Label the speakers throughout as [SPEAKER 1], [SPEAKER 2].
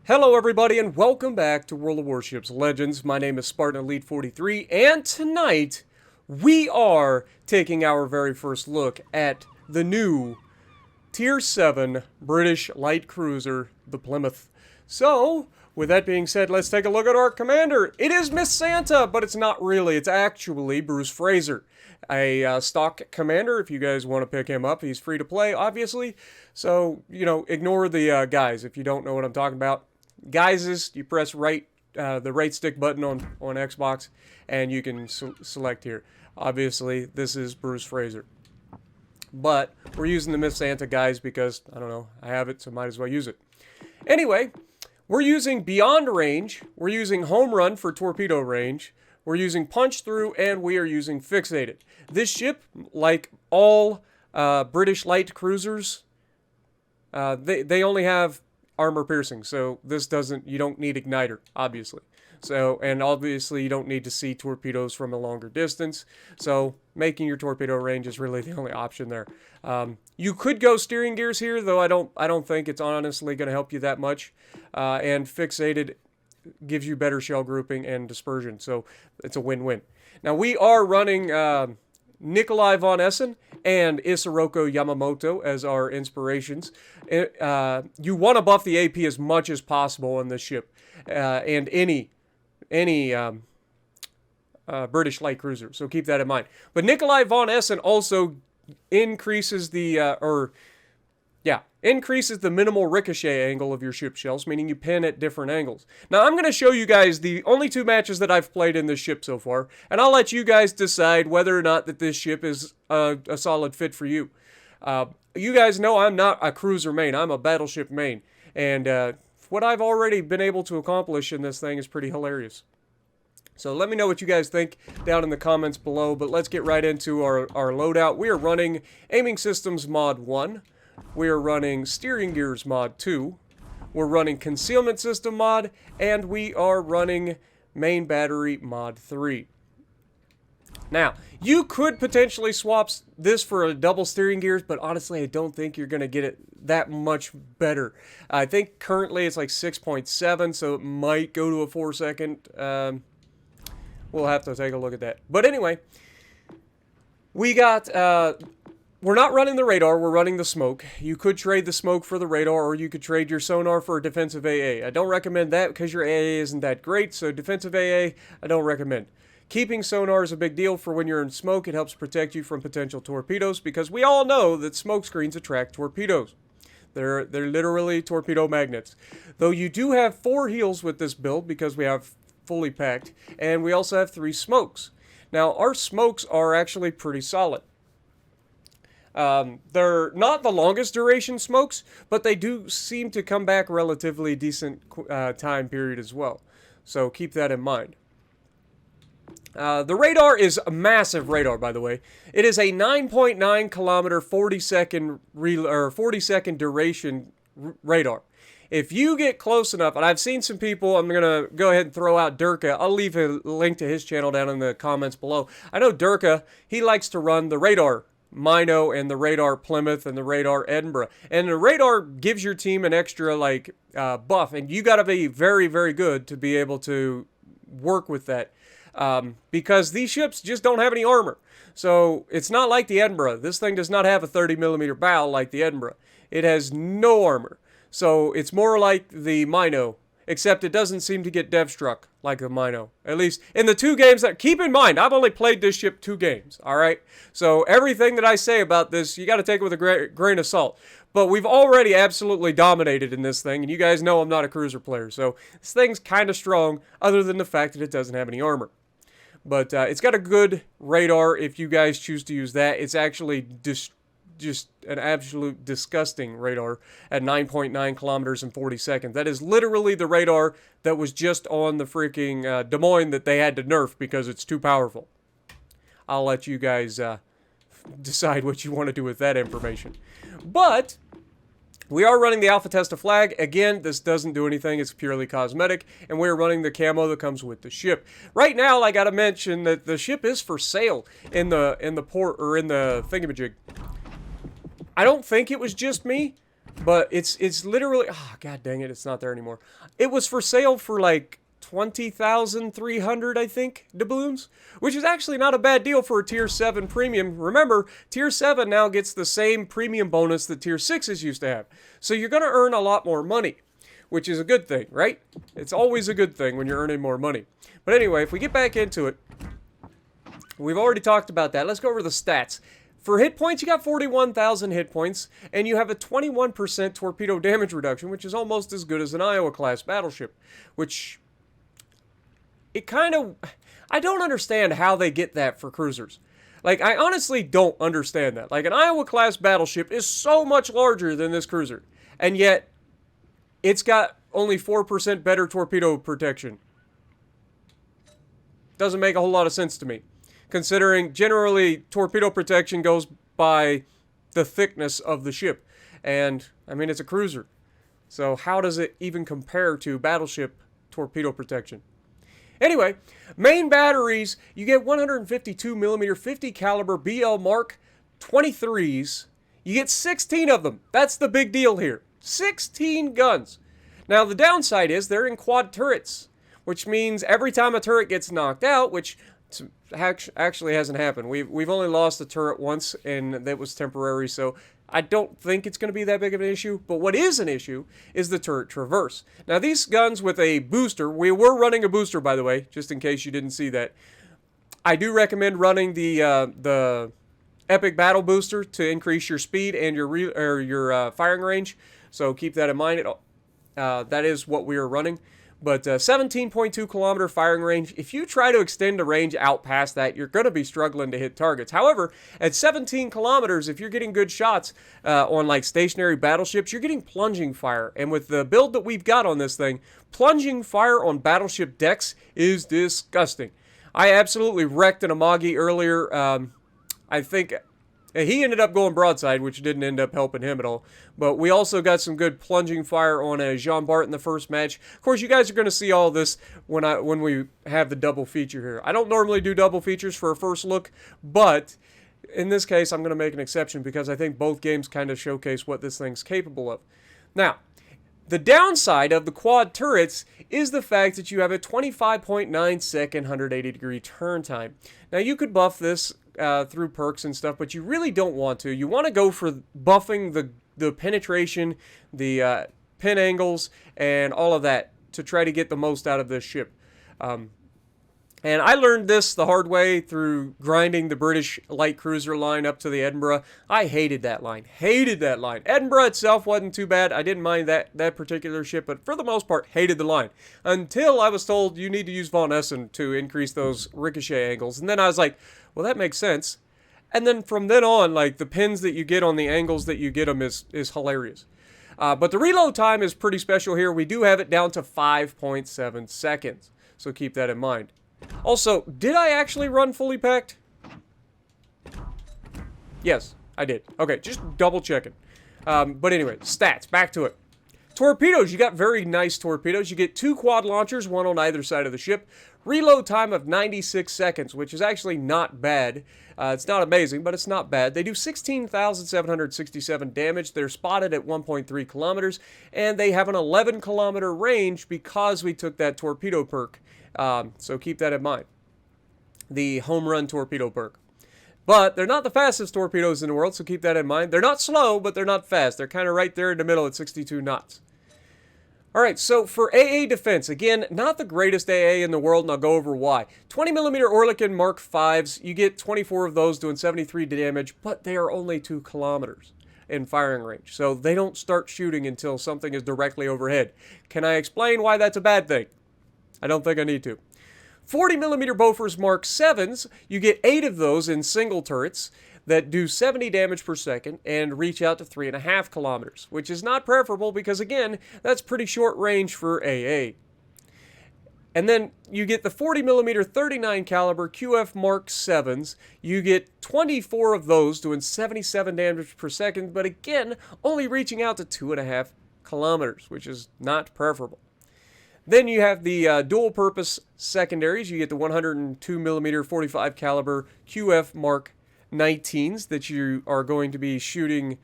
[SPEAKER 1] Hello everybody and welcome back to World of Warships Legends. My name is Spartan Elite 43 and tonight we are taking our very first look at the new Tier 7 British light cruiser, the Plymouth. So, with that being said, let's take a look at our commander. It is Miss Santa, but it's not really. It's actually Bruce Fraser, a stock commander. If you guys want to pick him up, he's free to play, obviously. So, ignore the guys if you don't know what I'm talking about. Guys, you press the right stick button on Xbox, and you can select here. Obviously, this is Bruce Fraser. But we're using the Miss Santa guys because, I don't know, I have it, so might as well use it. Anyway, we're using Beyond Range, we're using Home Run for torpedo range, we're using Punch Through, and we are using Fixated. This ship, like all British light cruisers, they only have armor piercing, so you don't need igniter, obviously. So, and obviously you don't need to see torpedoes from a longer distance, so making your torpedo range is really the only option there. You could go steering gears here, though I don't think it's honestly going to help you that much. And Fixated gives you better shell grouping and dispersion, so it's a win-win. Now we are running Nikolai von Essen and Isiroko Yamamoto as our inspirations. You want to buff the AP as much as possible on this ship, and any British light cruiser, so keep that in mind. But Nikolai von Essen also increases the minimal ricochet angle of your ship shells, meaning you pin at different angles. Now, I'm going to show you guys the only two matches that I've played in this ship so far, and I'll let you guys decide whether or not that this ship is a solid fit for you. You guys know I'm not a cruiser main, I'm a battleship main, and what I've already been able to accomplish in this thing is pretty hilarious. So let me know what you guys think down in the comments below, but let's get right into our loadout. We are running Aiming Systems Mod 1. We are running Steering Gears Mod 2. We're running Concealment System Mod, and we are running Main Battery Mod 3. Now, you could potentially swap this for a double steering gears, but honestly, I don't think you're going to get it that much better. I think currently it's like 6.7, so it might go to a 4-second. We'll have to take a look at that. But anyway, we got... we're not running the radar, we're running the smoke. You could trade the smoke for the radar, or you could trade your sonar for a defensive AA. I don't recommend that because your AA isn't that great, so defensive AA, I don't recommend. Keeping sonar is a big deal for when you're in smoke. It helps protect you from potential torpedoes, because we all know that smoke screens attract torpedoes. They're literally torpedo magnets. Though you do have 4 heals with this build, because we have fully packed, and we also have 3 smokes. Now, our smokes are actually pretty solid. They're not the longest duration smokes, but they do seem to come back relatively decent time period as well. So keep that in mind. The radar is a massive radar, by the way. It is a 9.9 kilometer 40 second duration radar. If you get close enough, and I've seen some people, I'm going to go ahead and throw out Durka. I'll leave a link to his channel down in the comments below. I know Durka, he likes to run the radar Mino and the radar Plymouth and the radar Edinburgh. And the radar gives your team an extra buff, and you got to be very, very good to be able to work with that. Because these ships just don't have any armor. So it's not like the Edinburgh. This thing does not have a 30mm bow like the Edinburgh. It has no armor. So it's more like the Mino, except it doesn't seem to get dev struck like the Mino. At least in the 2 games that... Keep in mind, I've only played this ship 2 games, alright? So everything that I say about this, you got to take it with a grain of salt. But we've already absolutely dominated in this thing, and you guys know I'm not a cruiser player. So this thing's kind of strong, other than the fact that it doesn't have any armor. But it's got a good radar if you guys choose to use that. It's actually just an absolute disgusting radar at 9.9 kilometers in 40 seconds. That is literally the radar that was just on the freaking Des Moines that they had to nerf because it's too powerful. I'll let you guys decide what you want to do with that information. But we are running the Alpha Testa flag. Again, this doesn't do anything. It's purely cosmetic. And we're running the camo that comes with the ship. Right now, I got to mention that the ship is for sale in the port, or in the thingamajig. I don't think it was just me, But it's literally, oh, god dang it, it's not there anymore. It was for sale for like 20,300, I think, doubloons, which is actually not a bad deal for a Tier 7 premium. Remember, Tier 7 now gets the same premium bonus that Tier 6s used to have. So you're going to earn a lot more money, which is a good thing, right? It's always a good thing when you're earning more money. But anyway, if we get back into it, we've already talked about that. Let's go over the stats. For hit points, you got 41,000 hit points, and you have a 21% torpedo damage reduction, which is almost as good as an Iowa-class battleship, which, it kind of, I don't understand how they get that for cruisers. Like, I honestly don't understand that. Like, an Iowa-class battleship is so much larger than this cruiser, and yet, it's got only 4% better torpedo protection. Doesn't make a whole lot of sense to me, considering generally torpedo protection goes by the thickness of the ship. And, I mean, it's a cruiser. So how does it even compare to battleship torpedo protection? Anyway, main batteries, you get 152 millimeter 50 caliber BL Mark 23s. You get 16 of them. That's the big deal here. 16 guns. Now, the downside is they're in quad turrets, which means every time a turret gets knocked out, which actually hasn't happened. We've only lost a turret once, and that was temporary, so I don't think it's going to be that big of an issue. But what is an issue is the turret traverse. Now, these guns with a booster, we were running a booster, by the way, just in case you didn't see that. I do recommend running the Epic Battle Booster to increase your speed and your firing range, so keep that in mind. That is what we are running. But 17.2 kilometer firing range, if you try to extend the range out past that, you're going to be struggling to hit targets. However, at 17 kilometers, if you're getting good shots on like stationary battleships, you're getting plunging fire. And with the build that we've got on this thing, plunging fire on battleship decks is disgusting. I absolutely wrecked an Amagi earlier. I think he ended up going broadside, which didn't end up helping him at all. But we also got some good plunging fire on a Jean Bart in the first match. Of course, you guys are going to see all this when we have the double feature here. I don't normally do double features for a first look, but in this case, I'm going to make an exception because I think both games kind of showcase what this thing's capable of. Now, the downside of the quad turrets is the fact that you have a 25.9 second 180 degree turn time. Now, you could buff this through perks and stuff, but you really don't want to. You want to go for buffing the penetration, the pin angles, and all of that to try to get the most out of this ship. And I learned this the hard way through grinding the British light cruiser line up to the Edinburgh. I hated that line. Hated that line. Edinburgh itself wasn't too bad. I didn't mind that particular ship, but for the most part, hated the line. Until I was told you need to use Von Essen to increase those ricochet angles. And then I was like, well, that makes sense. And then from then on, like, the pins that you get on the angles that you get them is hilarious. But the reload time is pretty special here. We do have it down to 5.7 seconds. So keep that in mind. Also, did I actually run fully packed? Yes, I did. Okay, just double checking. But anyway, stats, back to it. Torpedoes, you got very nice torpedoes. You get 2 quad launchers, one on either side of the ship. Reload time of 96 seconds, which is actually not bad. It's not amazing, but it's not bad. They do 16,767 damage. They're spotted at 1.3 kilometers, and they have an 11 kilometer range because we took that torpedo perk. So keep that in mind. The home run torpedo perk. But they're not the fastest torpedoes in the world, so keep that in mind. They're not slow, but they're not fast. They're kind of right there in the middle at 62 knots. Alright, so for AA defense, again, not the greatest AA in the world, and I'll go over why. 20mm Oerlikon Mark 5s, you get 24 of those doing 73 damage, but they are only 2 kilometers in firing range. So they don't start shooting until something is directly overhead. Can I explain why that's a bad thing? I don't think I need to. 40mm Bofors Mark 7s, you get 8 of those in single turrets that do 70 damage per second and reach out to 3.5 kilometers, which is not preferable because, again, that's pretty short range for AA. And then you get the 40mm 39 caliber QF Mark 7s. You get 24 of those doing 77 damage per second, but again, only reaching out to 2.5 kilometers, which is not preferable. Then you have the dual-purpose secondaries. You get the 102mm 45 caliber QF Mark 19s that you are going to be shooting.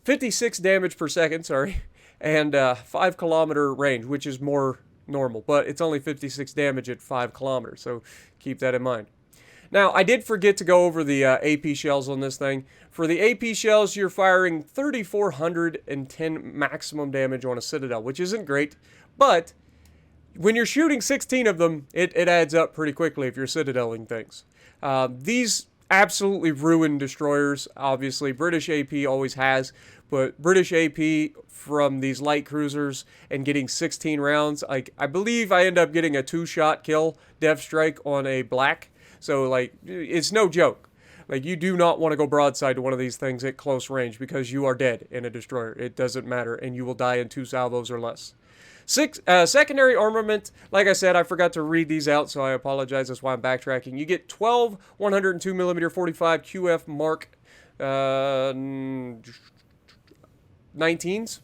[SPEAKER 1] 56 damage per second, sorry, and 5 kilometer range, which is more normal, but it's only 56 damage at 5 kilometers, so keep that in mind. Now, I did forget to go over the AP shells on this thing. For the AP shells, you're firing 3,410 maximum damage on a Citadel, which isn't great, but when you're shooting 16 of them, it adds up pretty quickly if you're Citadeling things. These absolutely ruin destroyers, obviously. British AP always has, but British AP from these light cruisers and getting 16 rounds, like, I believe I end up getting a 2-shot kill, Death Strike, on a black. So, like, it's no joke. Like, you do not want to go broadside to one of these things at close range because you are dead in a destroyer. It doesn't matter, and you will die in 2 salvos or less. Secondary armament, like I said, I forgot to read these out, so I apologize. That's why I'm backtracking. You get 12 102mm 45 QF Mark 19s.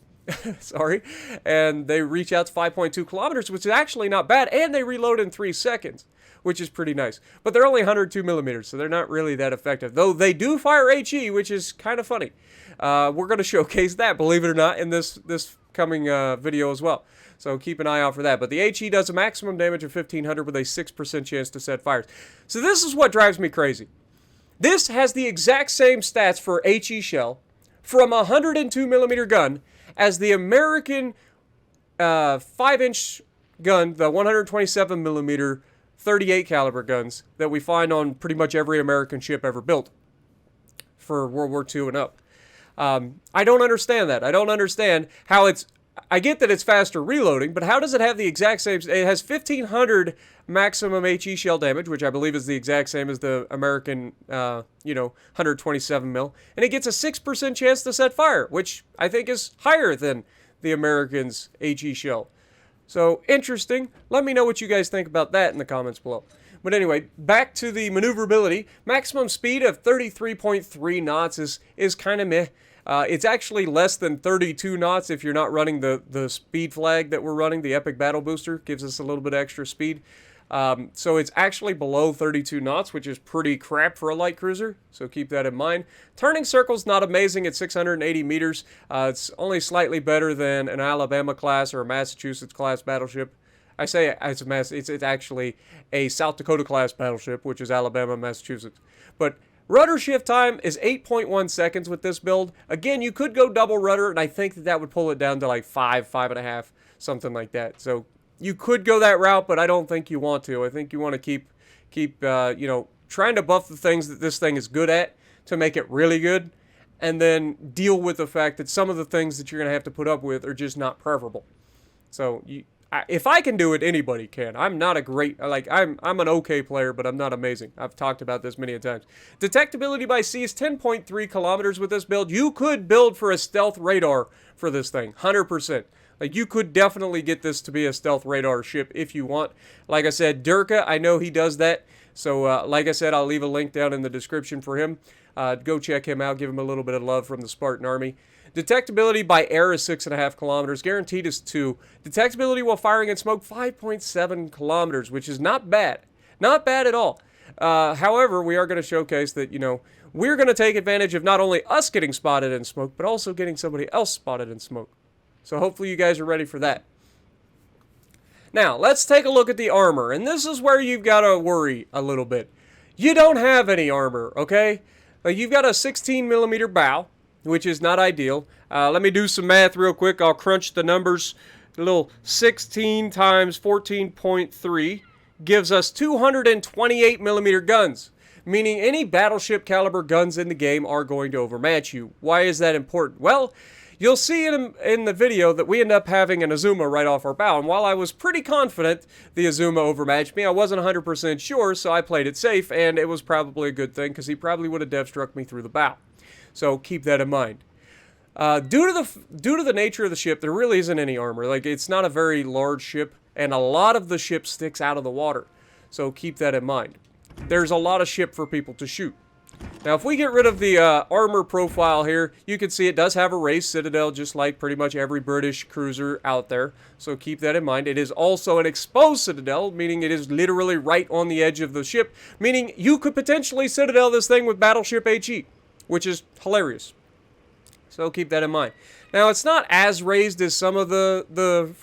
[SPEAKER 1] Sorry. And they reach out to 5.2 kilometers, which is actually not bad, and they reload in 3 seconds, which is pretty nice. But they're only 102 millimeters, so they're not really that effective. Though they do fire HE, which is kind of funny. We're going to showcase that, believe it or not, in this coming video as well. So keep an eye out for that. But the HE does a maximum damage of 1,500 with a 6% chance to set fires. So this is what drives me crazy. This has the exact same stats for HE shell from a 102mm gun as the American 5-inch gun, the 127mm 38 caliber guns that we find on pretty much every American ship ever built for World War II and up. I don't understand that. I don't understand how it's... I get that it's faster reloading, but how does it have the exact same... It has 1,500 maximum HE shell damage, which I believe is the exact same as the American, 127 mil, and it gets a 6% chance to set fire, which I think is higher than the American's HE shell. So, interesting. Let me know what you guys think about that in the comments below. But anyway, back to the maneuverability. Maximum speed of 33.3 knots is kind of meh. It's actually less than 32 knots if you're not running the speed flag that we're running. The Epic Battle Booster gives us a little bit extra speed. So it's actually below 32 knots, which is pretty crap for a light cruiser. So keep that in mind. Turning circle's not amazing at 680 meters. It's only slightly better than an Alabama class or a Massachusetts class battleship. I say it's actually a South Dakota class battleship, which is Alabama, Massachusetts. But rudder shift time is 8.1 seconds with this build. Again, you could go double rudder, and I think that would pull it down to like 5.5, something like that. So you could go that route, but I don't think you want to. I think you want to keep trying to buff the things that this thing is good at to make it really good, and then deal with the fact that some of the things that you're going to have to put up with are just not preferable. So if I can do it, anybody can. I'm not a great, I'm an okay player, but I'm not amazing. I've talked about this many times. Detectability by sea is 10.3 kilometers with this build. You could build for a stealth radar for this thing, 100%. Like, you could definitely get this to be a stealth radar ship if you want. Like I said, Durka, I know he does that. So, like I said, I'll leave a link down in the description for him. Go check him out. Give him a little bit of love from the Spartan Army. Detectability by air is 6.5 kilometers. Guaranteed is 2. Detectability while firing in smoke, 5.7 kilometers, which is not bad. Not bad at all. However, we are going to showcase that, we're going to take advantage of not only us getting spotted in smoke, but also getting somebody else spotted in smoke. So hopefully you guys are ready for that. Now, let's take a look at the armor. And this is where you've got to worry a little bit. You don't have any armor, okay? You've got a 16mm bow, which is not ideal. Let me do some math real quick. I'll crunch the numbers. A little 16 times 14.3 gives us 228mm guns, meaning any battleship caliber guns in the game are going to overmatch you. Why is that important? Well, you'll see in the video that we end up having an Azuma right off our bow, and while I was pretty confident the Azuma overmatched me, I wasn't 100% sure, so I played it safe, and it was probably a good thing, because he probably would have dev struck me through the bow. So keep that in mind. Due to the nature of the ship, there really isn't any armor. Like, it's not a very large ship, and a lot of the ship sticks out of the water. So keep that in mind. There's a lot of ship for people to shoot. Now, if we get rid of the armor profile here, you can see it does have a raised citadel, just like pretty much every British cruiser out there. So keep that in mind. It is also an exposed citadel, meaning it is literally right on the edge of the ship, meaning you could potentially citadel this thing with Battleship HE, which is hilarious. So keep that in mind. Now, it's not as raised as some of the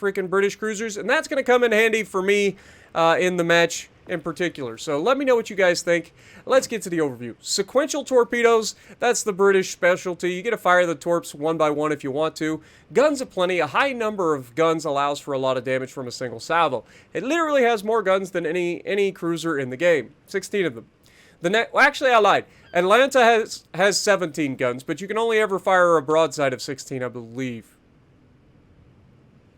[SPEAKER 1] freaking British cruisers, and that's going to come in handy for me in the match in particular. So let me know what you guys think. Let's get to the overview. Sequential torpedoes, that's the British specialty. You get to fire the torps one by one if you want to. Guns aplenty. A high number of guns allows for a lot of damage from a single salvo. It literally has more guns than any cruiser in the game. 16 of them. Well, actually, I lied. Atlanta has 17 guns, but you can only ever fire a broadside of 16, I believe.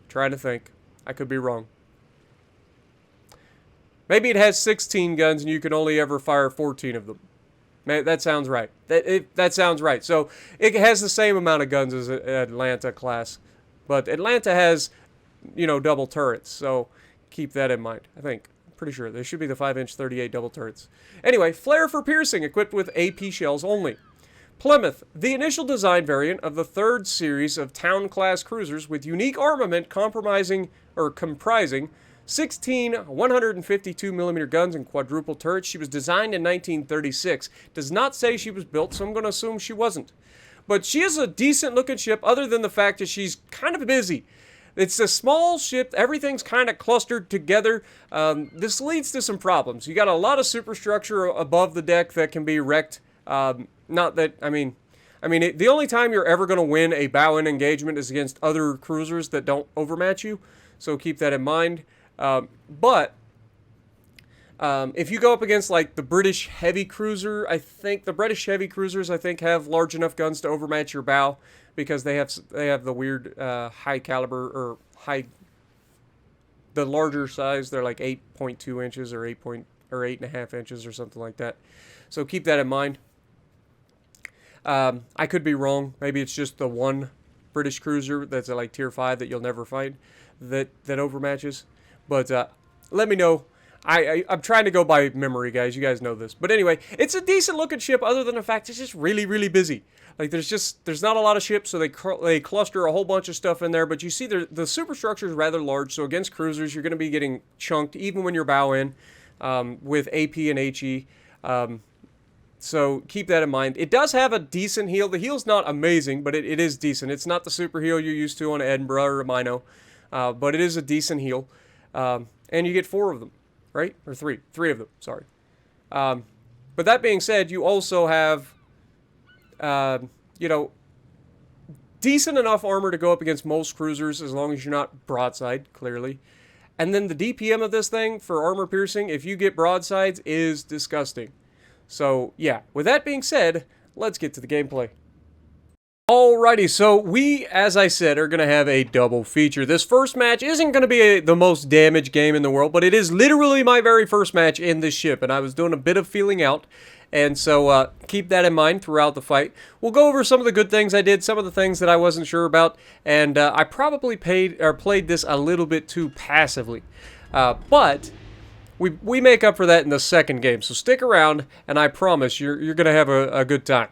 [SPEAKER 1] Trying to think. I could be wrong. Maybe it has 16 guns and you can only ever fire 14 of them. That sounds right. That sounds right. So it has the same amount of guns as Atlanta class. But Atlanta has, you know, double turrets. So keep that in mind, I think. Pretty sure. They should be the 5-inch 38 double turrets. Anyway, flare for piercing, equipped with AP shells only. Plymouth, the initial design variant of the third series of town-class cruisers with unique armament comprising 16 152mm guns and quadruple turrets. She was designed in 1936. Does not say she was built, so I'm going to assume she wasn't. But she is a decent-looking ship, other than the fact that she's kind of busy. It's a small ship. Everything's kind of clustered together. This leads to some problems. You got a lot of superstructure above the deck that can be wrecked. The only time you're ever going to win a bow-in engagement is against other cruisers that don't overmatch you. So keep that in mind. If you go up against like the British heavy cruiser, I think the British heavy cruisers have large enough guns to overmatch your bow, because they have the weird high caliber or the larger size. They're like 8.2 inches or 8.5 inches or something like that. So keep that in mind. I could be wrong. Maybe it's just the one British cruiser that's at like tier 5 that you'll never find that overmatches. But let me know. I'm trying to go by memory, guys. You guys know this. But anyway, it's a decent looking ship, other than the fact it's just really, really busy. Like there's not a lot of ships, so they cluster a whole bunch of stuff in there. But you see the superstructure is rather large, so against cruisers you're going to be getting chunked even when you're bow in with AP and HE. So keep that in mind. It does have a decent heel. The heel's not amazing, but it is decent. It's not the super heel you're used to on Edinburgh or a Mino, but it is a decent heel. And you get 4 of them, right? Or 3 of them, sorry. But that being said, you also have, decent enough armor to go up against most cruisers, as long as you're not broadside, clearly. And then the DPM of this thing for armor piercing, if you get broadsides, is disgusting. So, yeah. With that being said, let's get to the gameplay. Alrighty, so we, as I said, are going to have a double feature. This first match isn't going to be the most damaged game in the world, but it is literally my very first match in this ship, and I was doing a bit of feeling out, and so keep that in mind throughout the fight. We'll go over some of the good things I did, some of the things that I wasn't sure about, and I probably played this a little bit too passively, but we make up for that in the second game, so stick around, and I promise you're going to have a good time.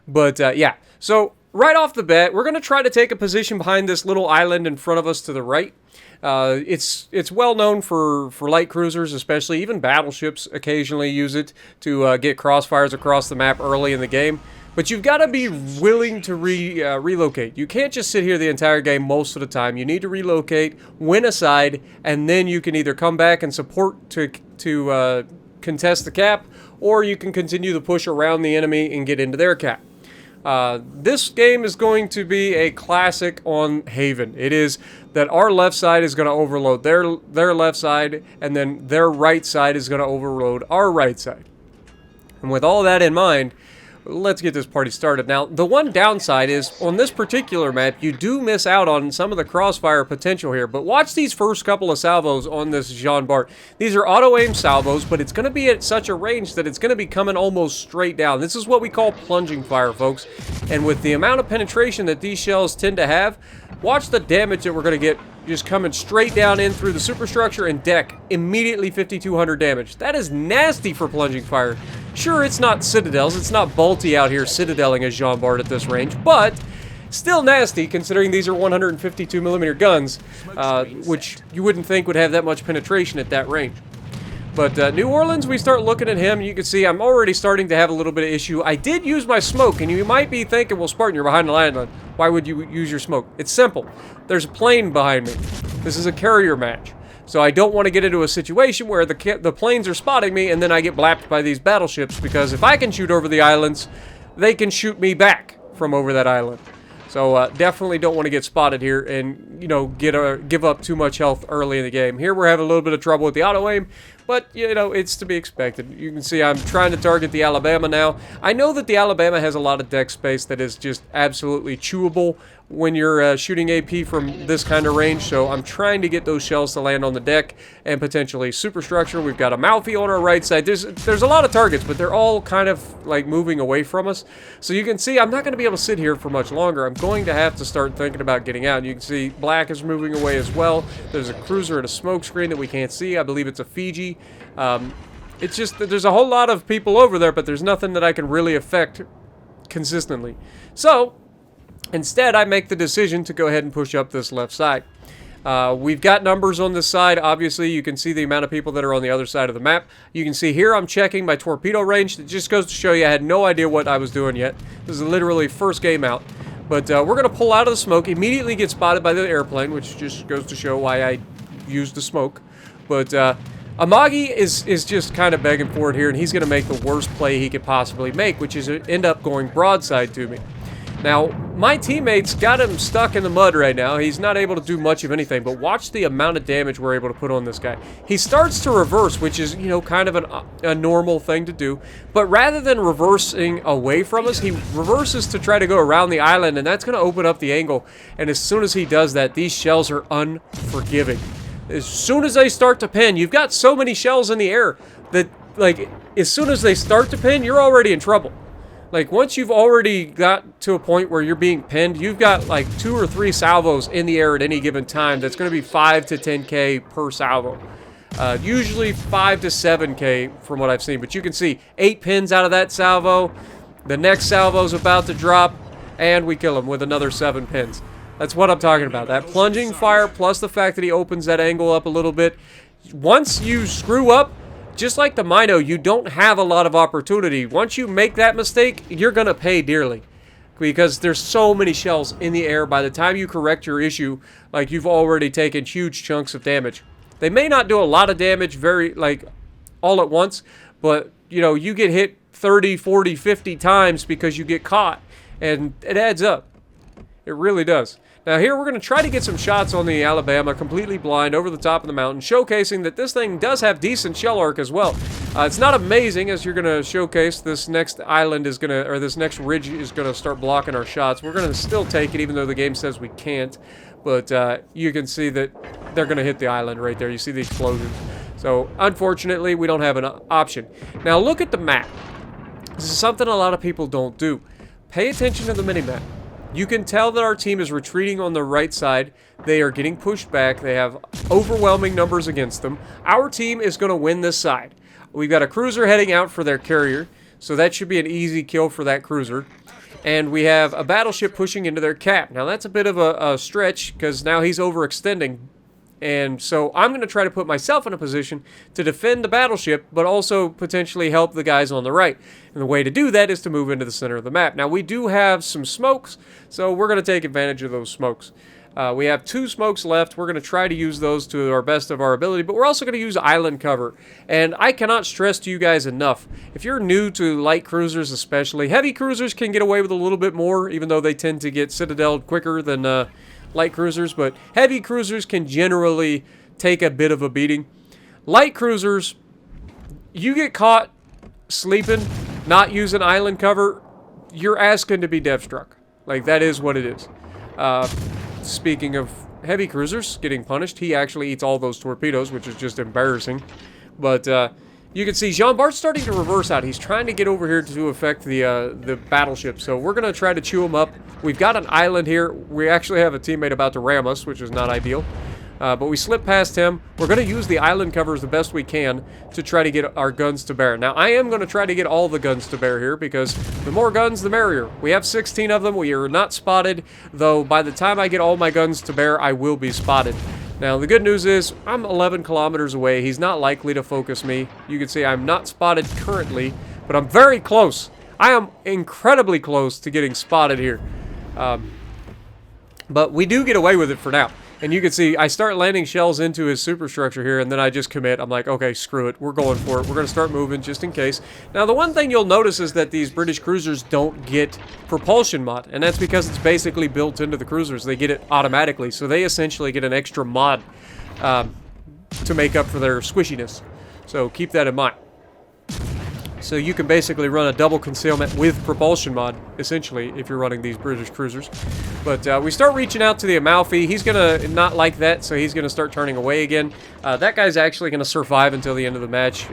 [SPEAKER 1] But, yeah, so right off the bat, we're going to try to take a position behind this little island in front of us to the right. It's well known for light cruisers, especially. Even battleships occasionally use it to get crossfires across the map early in the game. But you've got to be willing to relocate. You can't just sit here the entire game most of the time. You need to relocate, win a side, and then you can either come back and support to contest the cap, or you can continue the push around the enemy and get into their cap. This game is going to be a classic on Haven. It is that our left side is going to overload their left side, and then their right side is going to overload our right side. And with all that in mind, let's get this party started. Now, the one downside is, on this particular map, you do miss out on some of the crossfire potential here, but watch these first couple of salvos on this Jean Bart. These are auto-aim salvos, but it's going to be at such a range that it's going to be coming almost straight down. This is what we call plunging fire, folks, and with the amount of penetration that these shells tend to have, watch the damage that we're going to get just coming straight down in through the superstructure and deck. Immediately 5,200 damage. That is nasty for plunging fire. Sure, it's not Citadels, it's not Balti out here Citadeling as Jean Bart at this range, but still nasty considering these are 152mm guns, which you wouldn't think would have that much penetration at that range. But New Orleans, we start looking at him. You can see I'm already starting to have a little bit of issue. I did use my smoke, and you might be thinking, well, Spartan, you're behind the island. Why would you use your smoke? It's simple. There's a plane behind me. This is a carrier match. So I don't want to get into a situation where the planes are spotting me, and then I get blapped by these battleships, because if I can shoot over the islands, they can shoot me back from over that island. So definitely don't want to get spotted here and, you know, give up too much health early in the game. Here we're having a little bit of trouble with the auto aim, but, you know, it's to be expected. You can see I'm trying to target the Alabama now. I know that the Alabama has a lot of deck space that is just absolutely chewable when you're shooting AP from this kind of range, so I'm trying to get those shells to land on the deck and potentially superstructure. We've got a Malfi on our right side. There's a lot of targets, but they're all kind of like moving away from us. So you can see I'm not going to be able to sit here for much longer. I'm going to have to start thinking about getting out. You can see black is moving away as well. There's a cruiser and a smoke screen that we can't see. I believe it's a Fiji. It's just that there's a whole lot of people over there, but there's nothing that I can really affect consistently. So instead, I make the decision to go ahead and push up this left side. We've got numbers on this side. Obviously, you can see the amount of people that are on the other side of the map. You can see here I'm checking my torpedo range. It just goes to show you I had no idea what I was doing yet. This is literally first game out. But we're going to pull out of the smoke, immediately get spotted by the airplane, which just goes to show why I used the smoke. But Amagi is just kind of begging for it here, and he's going to make the worst play he could possibly make, which is end up going broadside to me. Now, my teammates got him stuck in the mud right now. He's not able to do much of anything, but watch the amount of damage we're able to put on this guy. He starts to reverse, which is, you know, kind of a normal thing to do. But rather than reversing away from us, he reverses to try to go around the island, and that's going to open up the angle. And as soon as he does that, these shells are unforgiving. As soon as they start to pin, you've got so many shells in the air that, like, as soon as they start to pin, you're already in trouble. Like, once you've already got to a point where you're being pinned, you've got, like, 2 or 3 salvos in the air at any given time. That's going to be 5 to 10K per salvo. Usually 5 to 7K from what I've seen. But you can see 8 pins out of that salvo. The next salvo's about to drop, and we kill him with another 7 pins. That's what I'm talking about. That plunging fire plus the fact that he opens that angle up a little bit. Once you screw up, just like the Mino, you don't have a lot of opportunity. Once you make that mistake, you're going to pay dearly. Because there's so many shells in the air. By the time you correct your issue, like, you've already taken huge chunks of damage. They may not do a lot of damage all at once, but, you know, you get hit 30, 40, 50 times because you get caught. And it adds up. It really does. Now here we're going to try to get some shots on the Alabama, completely blind, over the top of the mountain, showcasing that this thing does have decent shell arc as well. It's not amazing, as you're going to showcase. This next island is going to, or this next ridge is going to start blocking our shots. We're going to still take it, even though the game says we can't. But you can see that they're going to hit the island right there. You see the explosions. So unfortunately, we don't have an option. Now look at the map. This is something a lot of people don't do. Pay attention to the mini-map. You can tell that our team is retreating on the right side. They are getting pushed back. They have overwhelming numbers against them. Our team is going to win this side. We've got a cruiser heading out for their carrier, so that should be an easy kill for that cruiser. And we have a battleship pushing into their cap. Now that's a bit of a stretch, because now he's overextending. And so I'm going to try to put myself in a position to defend the battleship, but also potentially help the guys on the right. And the way to do that is to move into the center of the map. Now, we do have some smokes, so we're going to take advantage of those smokes. We have 2 smokes left. We're going to try to use those to our best of our ability, but we're also going to use island cover. And I cannot stress to you guys enough, if you're new to light cruisers especially, heavy cruisers can get away with a little bit more, even though they tend to get citadeled quicker than light cruisers, but heavy cruisers can generally take a bit of a beating. Light cruisers, you get caught sleeping, not using island cover, you're asking to be death struck. Like, that is what it is. Speaking of heavy cruisers getting punished, he actually eats all those torpedoes, which is just embarrassing. But you can see Jean Bart's starting to reverse out. He's trying to get over here to affect the battleship. So we're going to try to chew him up. We've got an island here. We actually have a teammate about to ram us, which is not ideal. But we slip past him. We're going to use the island covers the best we can to try to get our guns to bear. Now, I am going to try to get all the guns to bear here, because the more guns, the merrier. We have 16 of them. We are not spotted, though by the time I get all my guns to bear, I will be spotted. Now, the good news is I'm 11 kilometers away. He's not likely to focus me. You can see I'm not spotted currently, but I'm very close. I am incredibly close to getting spotted here. But we do get away with it for now. And you can see I start landing shells into his superstructure here, and then I just commit. I'm like, okay, screw it. We're going for it. We're going to start moving just in case. Now, the one thing you'll notice is that these British cruisers don't get propulsion mod, and that's because it's basically built into the cruisers. They get it automatically, so they essentially get an extra mod to make up for their squishiness. So keep that in mind. So you can basically run a double concealment with propulsion mod, essentially, if you're running these British cruisers. But we start reaching out to the Amalfi. He's going to not like that, so he's going to start turning away again. That guy's actually going to survive until the end of the match.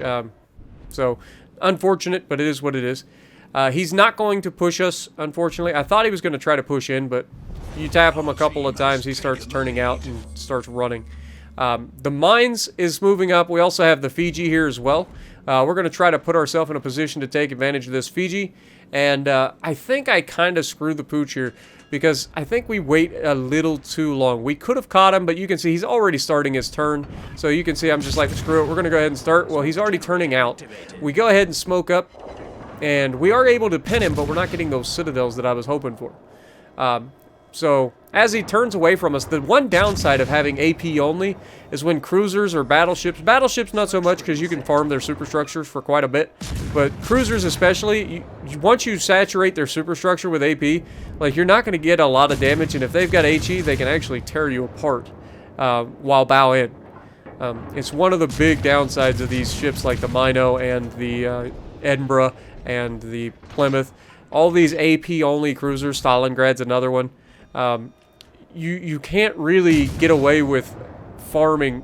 [SPEAKER 1] So, unfortunate, but it is what it is. He's not going to push us, unfortunately. I thought he was going to try to push in, but you tap him a couple of times, he starts turning out and starts running. The mines is moving up. We also have the Fiji here as well. We're going to try to put ourselves in a position to take advantage of this Fiji. And I think I kind of screwed the pooch here because I think we wait a little too long. We could have caught him, but you can see he's already starting his turn. So you can see I'm just like, screw it. We're going to go ahead and start. Well, he's already turning out. We go ahead and smoke up. And we are able to pin him, but we're not getting those citadels that I was hoping for. So, as he turns away from us, the one downside of having AP only is when cruisers or battleships not so much because you can farm their superstructures for quite a bit, but cruisers especially, once you saturate their superstructure with AP, like you're not going to get a lot of damage, and if they've got HE, they can actually tear you apart while bow in. It's one of the big downsides of these ships like the Mino and the Edinburgh and the Plymouth. All these AP only cruisers, Stalingrad's another one. You can't really get away with farming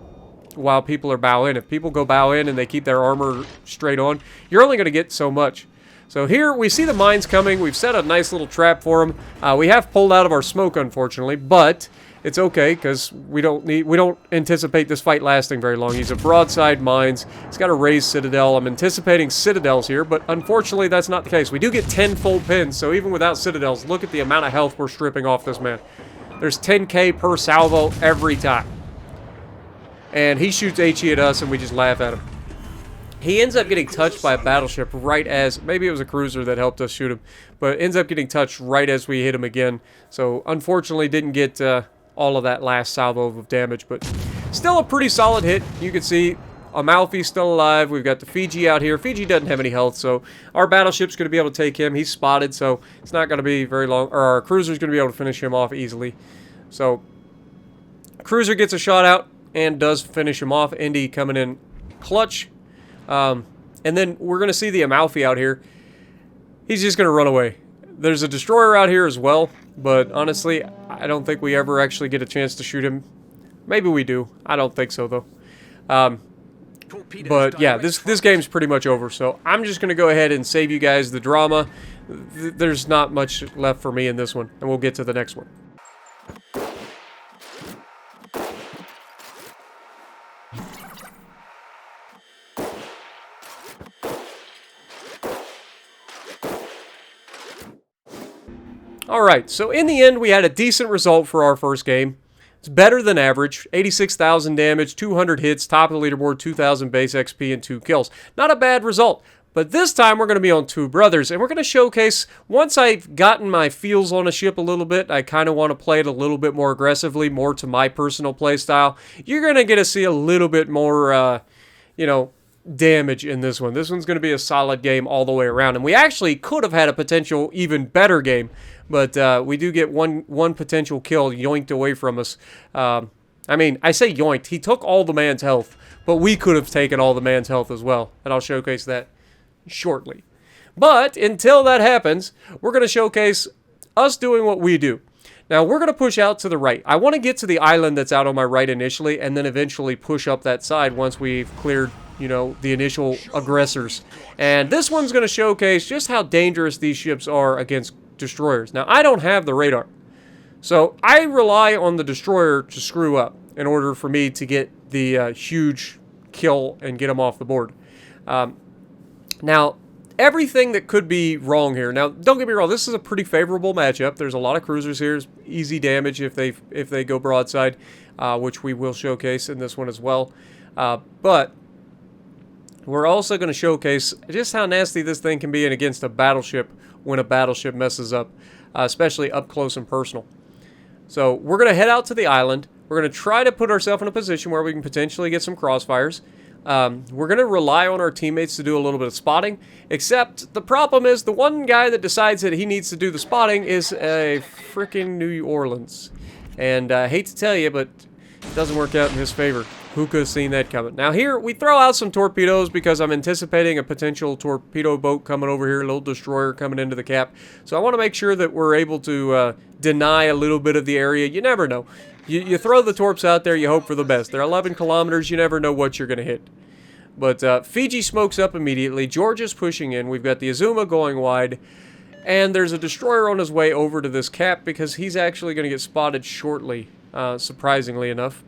[SPEAKER 1] while people are bow in. If people go bow in and they keep their armor straight on, you're only going to get so much. So here we see the mines coming. We've set a nice little trap for them. We have pulled out of our smoke, unfortunately, but it's okay because we don't anticipate this fight lasting very long. He's a broadside mines. He's got a raised citadel. I'm anticipating citadels here, but unfortunately that's not the case. We do get 10 full pins, so even without citadels, look at the amount of health we're stripping off this man. There's 10k per salvo every time. And he shoots HE at us and we just laugh at him. He ends up getting touched by a battleship right as, maybe it was a cruiser that helped us shoot him, but ends up getting touched right as we hit him again. So unfortunately didn't get all of that last salvo of damage, but still a pretty solid hit. You can see Amalfi's still alive. We've got the Fiji out here. Fiji doesn't have any health, so our battleship's going to be able to take him. He's spotted, so it's not going to be very long, or our cruiser's going to be able to finish him off easily. So cruiser gets a shot out and does finish him off. Indy coming in clutch. And then we're going to see the Amalfi out here. He's just going to run away. There's a destroyer out here as well, but honestly, I don't think we ever actually get a chance to shoot him. Maybe we do. I don't think so, though. But yeah, this game's pretty much over, so I'm just going to go ahead and save you guys the drama. There's not much left for me in this one, and we'll get to the next one. Alright, so in the end, we had a decent result for our first game. It's better than average. 86,000 damage, 200 hits, top of the leaderboard, 2,000 base XP, and 2 kills. Not a bad result. But this time, we're going to be on Two Brothers, and we're going to showcase, once I've gotten my feels on a ship a little bit, I kind of want to play it a little bit more aggressively, more to my personal play style. You're going to get to see a little bit more, damage in this one. This one's going to be a solid game all the way around, and we actually could have had a potential even better game, but we do get one potential kill yoinked away from us. I mean, I say yoinked. He took all the man's health, but we could have taken all the man's health as well, and I'll showcase that shortly. But until that happens, we're going to showcase us doing what we do. Now, we're going to push out to the right. I want to get to the island that's out on my right initially, and then eventually push up that side once we've cleared, the initial aggressors. And this one's going to showcase just how dangerous these ships are against destroyers. Now, I don't have the radar, so I rely on the destroyer to screw up in order for me to get the huge kill and get them off the board. Now, everything that could be wrong here. Now, don't get me wrong, this is a pretty favorable matchup. There's a lot of cruisers here. It's easy damage if they go broadside, which we will showcase in this one as well. But we're also going to showcase just how nasty this thing can be against a battleship when a battleship messes up, especially up close and personal. So we're going to head out to the island. We're going to try to put ourselves in a position where we can potentially get some crossfires. We're going to rely on our teammates to do a little bit of spotting, except the problem is the one guy that decides that he needs to do the spotting is a freaking New Orleans. And I hate to tell you, but it doesn't work out in his favor. Who could have seen that coming? Now here, we throw out some torpedoes because I'm anticipating a potential torpedo boat coming over here, a little destroyer coming into the cap. So I want to make sure that we're able to deny a little bit of the area. You never know. You throw the torps out there, you hope for the best. They're 11 kilometers, you never know what you're going to hit. But Fiji smokes up immediately. Georgia's pushing in. We've got the Azuma going wide. And there's a destroyer on his way over to this cap because he's actually going to get spotted shortly, surprisingly enough.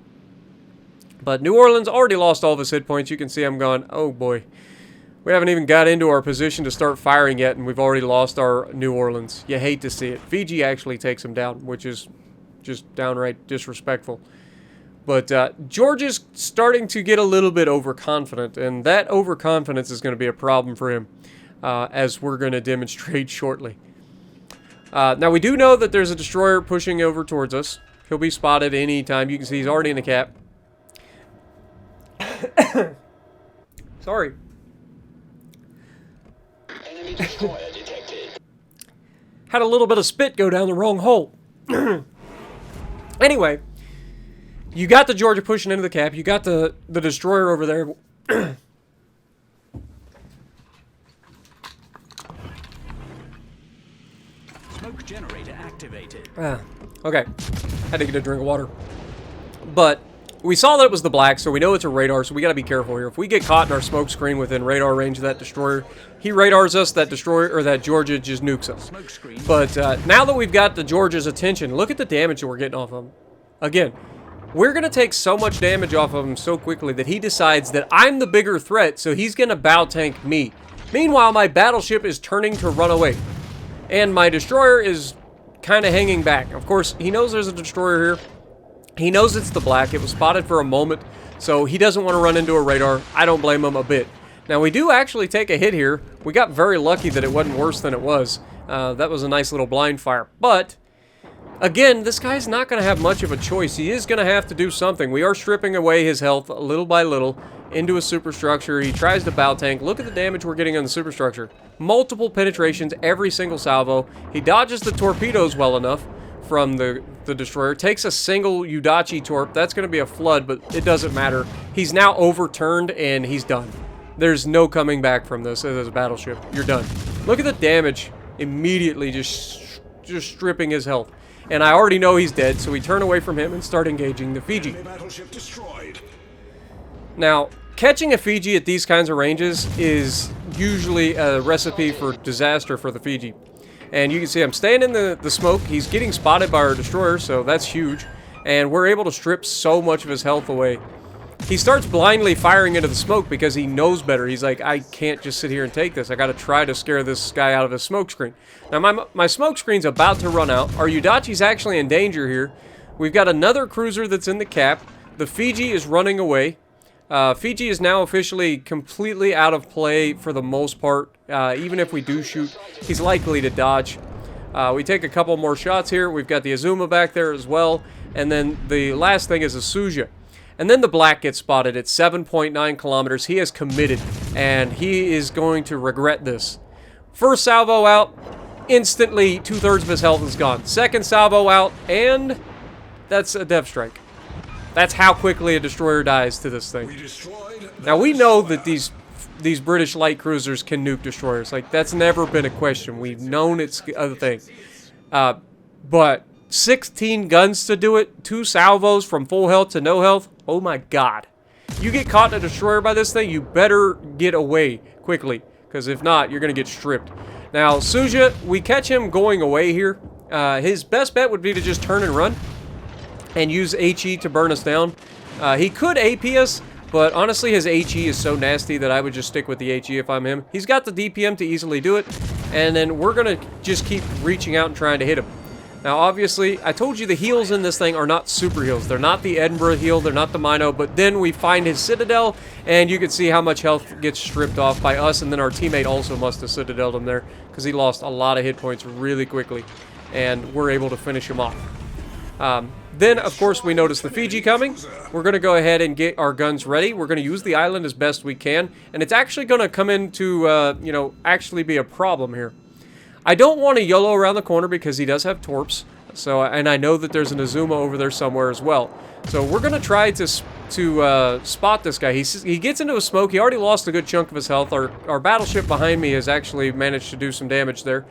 [SPEAKER 1] But New Orleans already lost all of his hit points. You can see I'm going, oh boy. We haven't even got into our position to start firing yet, and we've already lost our New Orleans. You hate to see it. Fiji actually takes him down, which is just downright disrespectful. But Georgia's starting to get a little bit overconfident, and that overconfidence is going to be a problem for him, as we're going to demonstrate shortly. Now, we do know that there's a destroyer pushing over towards us. He'll be spotted any time. You can see he's already in the cap. Sorry. Enemy destroyer detected. Had a little bit of spit go down the wrong hole. Anyway, you got the Georgia pushing into the cap. You got the destroyer over there.
[SPEAKER 2] Smoke generator activated.
[SPEAKER 1] Okay. Had to get a drink of water. But we saw that it was the black, so we know it's a radar, so we got to be careful here. If we get caught in our smoke screen within radar range of that destroyer, he radars us, that destroyer, or that Georgia just nukes us. But now that we've got the Georgia's attention, look at the damage that we're getting off of him. Again, we're going to take so much damage off of him so quickly that he decides that I'm the bigger threat, so he's going to bow tank me. Meanwhile, my battleship is turning to run away. And my destroyer is kind of hanging back. Of course, he knows there's a destroyer here. He knows it's the black. It was spotted for a moment, so he doesn't want to run into a radar. I don't blame him a bit. Now, we do actually take a hit here. We got very lucky that it wasn't worse than it was. That was a nice little blind fire. But, again, this guy's not going to have much of a choice. He is going to have to do something. We are stripping away his health little by little into a superstructure. He tries to bow tank. Look at the damage we're getting on the superstructure. Multiple penetrations every single salvo. He dodges the torpedoes well enough from the destroyer. Takes a single Udachi torp. That's going to be a flood, but it doesn't matter. He's now overturned, and he's done. There's no coming back from this as a battleship. You're done. Look at the damage immediately just stripping his health. And I already know he's dead, so we turn away from him and start engaging the Fiji. Now, catching a Fiji at these kinds of ranges is usually a recipe for disaster for the Fiji. And you can see I'm staying in the smoke. He's getting spotted by our destroyer, so that's huge. And we're able to strip so much of his health away. He starts blindly firing into the smoke because he knows better. He's like, I can't just sit here and take this. I got to try to scare this guy out of his smoke screen. Now, my smoke screen's about to run out. Our Udachi's actually in danger here. We've got another cruiser that's in the cap. The Fiji is running away. Fiji is now officially completely out of play for the most part. Even if we do shoot, he's likely to dodge. We take a couple more shots here. We've got the Azuma back there as well. And then the last thing is a Suja. And then the black gets spotted at 7.9 kilometers. He has committed, and he is going to regret this. First salvo out, instantly 2/3 of his health is gone. Second salvo out, and that's a dev strike. That's how quickly a destroyer dies to this thing. Now, we know that these British light cruisers can nuke destroyers. Like, that's never been a question. We've known it's a thing. But 16 guns to do it, 2 salvos from full health to no health, oh my god. You get caught in a destroyer by this thing, you better get away quickly, because if not, you're going to get stripped. Now, Suja, we catch him going away here. His best bet would be to just turn and run and use HE to burn us down. He could AP us, But honestly, his HE is so nasty that I would just stick with the HE if I'm him. He's got the DPM to easily do it, and then we're going to just keep reaching out and trying to hit him. Now, obviously, I told you the heals in this thing are not super heals. They're not the Edinburgh heal, they're not the Mino, but then we find his Citadel, and you can see how much health gets stripped off by us, and then our teammate also must have Citadeled him there, because he lost a lot of hit points really quickly, and we're able to finish him off. Then, of course, we notice the Fiji coming. We're going to go ahead and get our guns ready. We're going to use the island as best we can, and it's actually going to come into, you know, actually be a problem here. I don't want to YOLO around the corner because he does have torps, so, and I know that there's an Azuma over there somewhere as well. So we're going to try to spot this guy. He gets into a smoke. He already lost a good chunk of his health. Our battleship behind me has actually managed to do some damage there.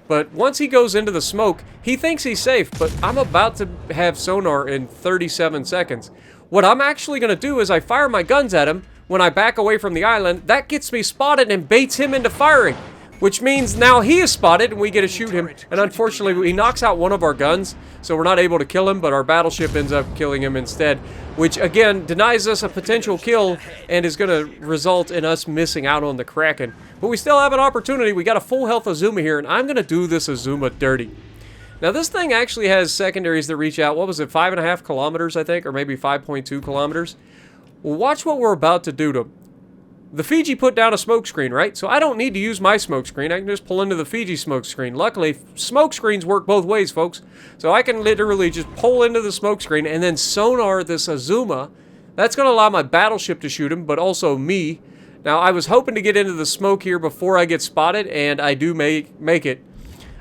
[SPEAKER 1] But once he goes into the smoke, he thinks he's safe, but I'm about to have sonar in 37 seconds. What I'm actually going to do is I fire my guns at him when I back away from the island. That gets me spotted and baits him into firing, which means now he is spotted and we get to shoot him. And unfortunately, he knocks out one of our guns, so we're not able to kill him, but our battleship ends up killing him instead, which again denies us a potential kill and is going to result in us missing out on the Kraken. But we still have an opportunity. We got a full health Azuma here, and I'm going to do this Azuma dirty. Now, this thing actually has secondaries that reach out, what was it, 5.5 kilometers, I think, or maybe 5.2 kilometers. Well, watch what we're about to do to him. The Fiji put down a smoke screen, right? So I don't need to use my smoke screen. I can just pull into the Fiji smoke screen. Luckily, smoke screens work both ways, folks. So I can literally just pull into the smoke screen and then sonar this Azuma. That's going to allow my battleship to shoot him, but also me. Now, I was hoping to get into the smoke here before I get spotted, and I do make it.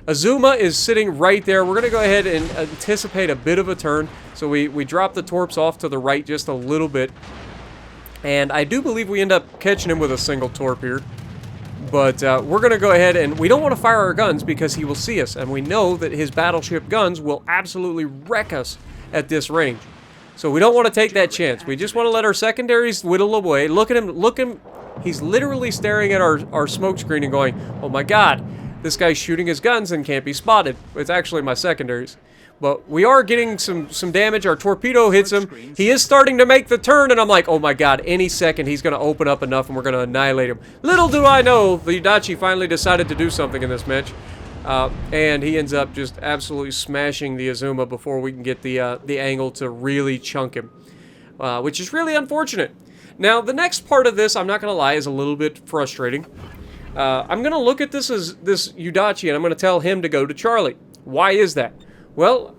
[SPEAKER 1] Azuma is sitting right there. We're going to go ahead and anticipate a bit of a turn. So we drop the torps off to the right just a little bit. And I do believe we end up catching him with a single torp here. But we're going to go ahead and we don't want to fire our guns because he will see us. And we know that his battleship guns will absolutely wreck us at this range. So we don't want to take that chance. We just want to let our secondaries whittle away. Look at him. Look at him. He's literally staring at our smoke screen and going, oh my god, this guy's shooting his guns and can't be spotted. It's actually my secondaries. But we are getting some damage. Our torpedo hits him. He is starting to make the turn, and I'm like, oh my god, any second he's going to open up enough and we're going to annihilate him. Little do I know, the Yudachi finally decided to do something in this match. And he ends up just absolutely smashing the Azuma before we can get the angle to really chunk him. Which is really unfortunate. Now, the next part of this, I'm not going to lie, is a little bit frustrating. I'm going to look at this as this Yudachi, and I'm going to tell him to go to Charlie. Why is that? Well,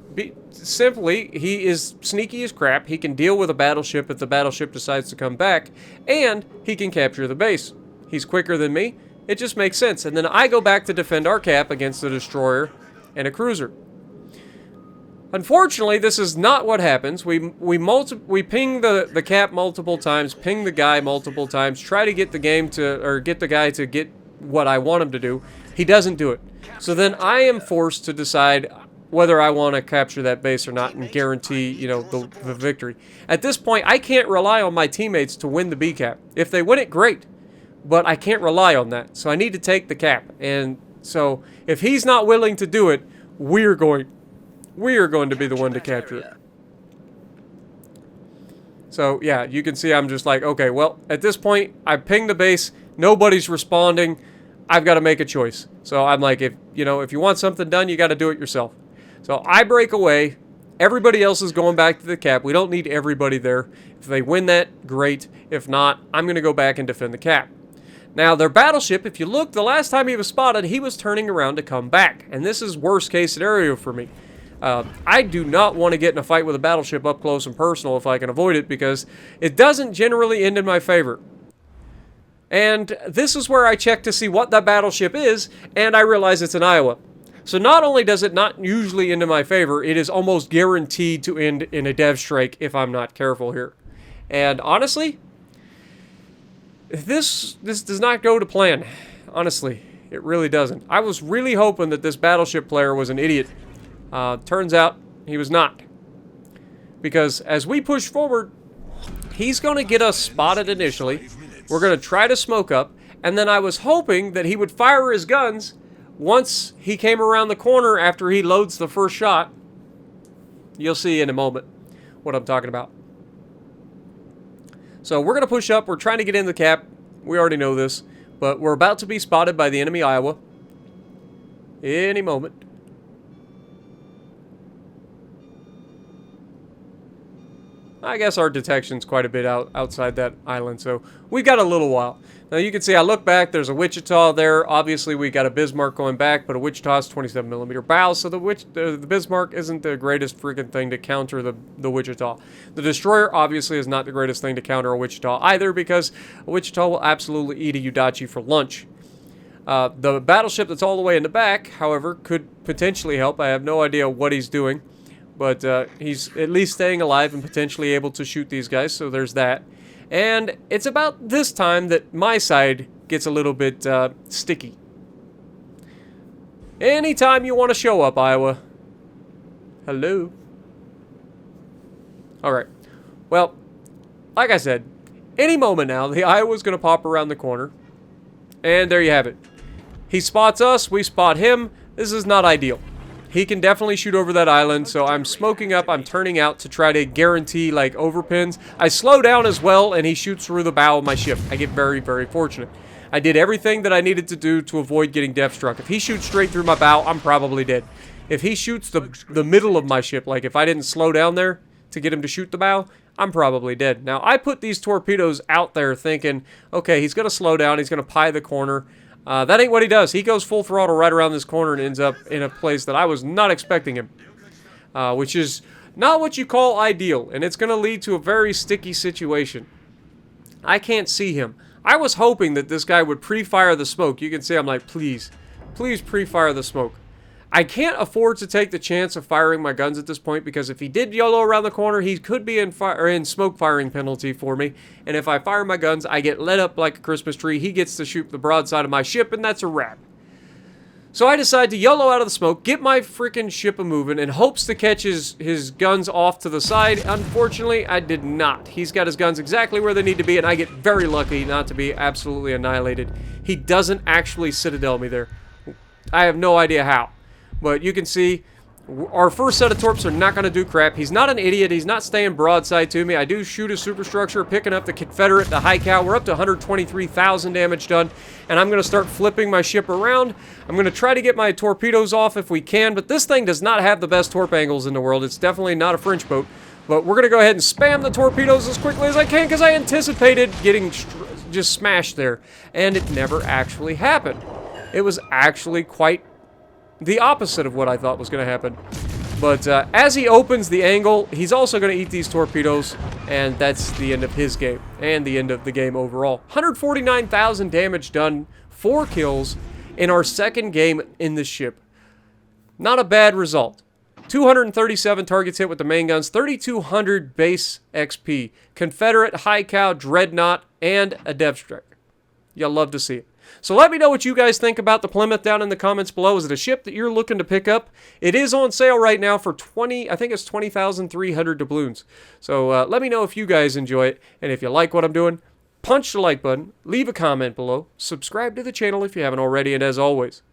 [SPEAKER 1] simply, he is sneaky as crap. He can deal with a battleship if the battleship decides to come back, and he can capture the base. He's quicker than me. It just makes sense. And then I go back to defend our cap against a destroyer and a cruiser. Unfortunately, this is not what happens. We ping the cap multiple times, ping the guy multiple times, try to get the game to, or get the guy to get what I want him to do. He doesn't do it. So then I am forced to decide whether I want to capture that base or not and guarantee, you know, the victory. At this point, I can't rely on my teammates to win the B cap. If they win it, great. But I can't rely on that. So I need to take the cap. And so if he's not willing to do it, we are going to be the one to capture it. So yeah, you can see I'm just like, okay, well, at this point, I pinged the base. Nobody's responding. I've got to make a choice. So I'm like, if you want something done, you got to do it yourself. So I break away. Everybody else is going back to the cap. We don't need everybody there. If they win that, great. If not, I'm going to go back and defend the cap. Now, their battleship, if you look, the last time he was spotted, he was turning around to come back. And this is worst case scenario for me. I do not want to get in a fight with a battleship up close and personal if I can avoid it, because it doesn't generally end in my favor. And this is where I check to see what that battleship is, and I realize it's an Iowa. So not only does it not usually end in my favor, it is almost guaranteed to end in a dev strike if I'm not careful here. And honestly, this does not go to plan. Honestly, it really doesn't. I was really hoping that this battleship player was an idiot. Turns out he was not. Because as we push forward, he's going to get us spotted initially. We're going to try to smoke up. And then I was hoping that he would fire his guns once he came around the corner after he loads the first shot. You'll see in a moment what I'm talking about. So we're going to push up. We're trying to get in the cap. We already know this. But we're about to be spotted by the enemy Iowa. Any moment. I guess our detection's quite a bit outside that island, so we've got a little while. Now you can see I look back, there's a Wichita there. Obviously we got a Bismarck going back, but a Wichita's 27mm bow, so the Bismarck isn't the greatest freaking thing to counter the Wichita. The destroyer obviously is not the greatest thing to counter a Wichita either, because a Wichita will absolutely eat a Udachi for lunch. The battleship that's all the way in the back, however, could potentially help. I have no idea what he's doing. But he's at least staying alive and potentially able to shoot these guys, so there's that. And it's about this time that my side gets a little bit sticky. Anytime you want to show up, Iowa. Hello. Alright. Well, like I said, any moment now, the Iowa's going to pop around the corner. And there you have it. He spots us, we spot him. This is not ideal. He can definitely shoot over that island, so I'm smoking up, I'm turning out to try to guarantee, like, overpins. I slow down as well, and he shoots through the bow of my ship. I get very, very fortunate. I did everything that I needed to do to avoid getting depth struck. If he shoots straight through my bow, I'm probably dead. If he shoots the middle of my ship, like if I didn't slow down there to get him to shoot the bow, I'm probably dead. Now, I put these torpedoes out there thinking, okay, he's going to slow down, he's going to pie the corner. That ain't what he does. He goes full throttle right around this corner and ends up in a place that I was not expecting him. Which is not what you call ideal, and it's going to lead to a very sticky situation. I can't see him. I was hoping that this guy would pre-fire the smoke. You can see I'm like, please, please pre-fire the smoke. I can't afford to take the chance of firing my guns at this point, because if he did YOLO around the corner, he could be in smoke firing penalty for me. And if I fire my guns, I get lit up like a Christmas tree. He gets to shoot the broadside of my ship, and that's a wrap. So I decide to YOLO out of the smoke, get my freaking ship a-moving, and hopes to catch his guns off to the side. Unfortunately, I did not. He's got his guns exactly where they need to be, and I get very lucky not to be absolutely annihilated. He doesn't actually citadel me there. I have no idea how. But you can see, our first set of torps are not going to do crap. He's not an idiot. He's not staying broadside to me. I do shoot his superstructure, picking up the Confederate, the high cow. We're up to 123,000 damage done. And I'm going to start flipping my ship around. I'm going to try to get my torpedoes off if we can. But this thing does not have the best torp angles in the world. It's definitely not a French boat. But we're going to go ahead and spam the torpedoes as quickly as I can, because I anticipated getting just smashed there. And it never actually happened. It was actually quite the opposite of what I thought was going to happen. But as he opens the angle, he's also going to eat these torpedoes, and that's the end of his game, and the end of the game overall. 149,000 damage done, 4 kills in our second game in the ship. Not a bad result. 237 targets hit with the main guns, 3,200 base XP, Confederate, high cow, dreadnought, and a depth strike. You'll love to see it. So let me know what you guys think about the Plymouth down in the comments below. Is it a ship that you're looking to pick up? It is on sale right now for I think it's 20,300 doubloons. So let me know if you guys enjoy it. And if you like what I'm doing, punch the like button, leave a comment below, subscribe to the channel if you haven't already, and as always,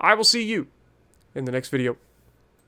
[SPEAKER 1] I will see you in the next video.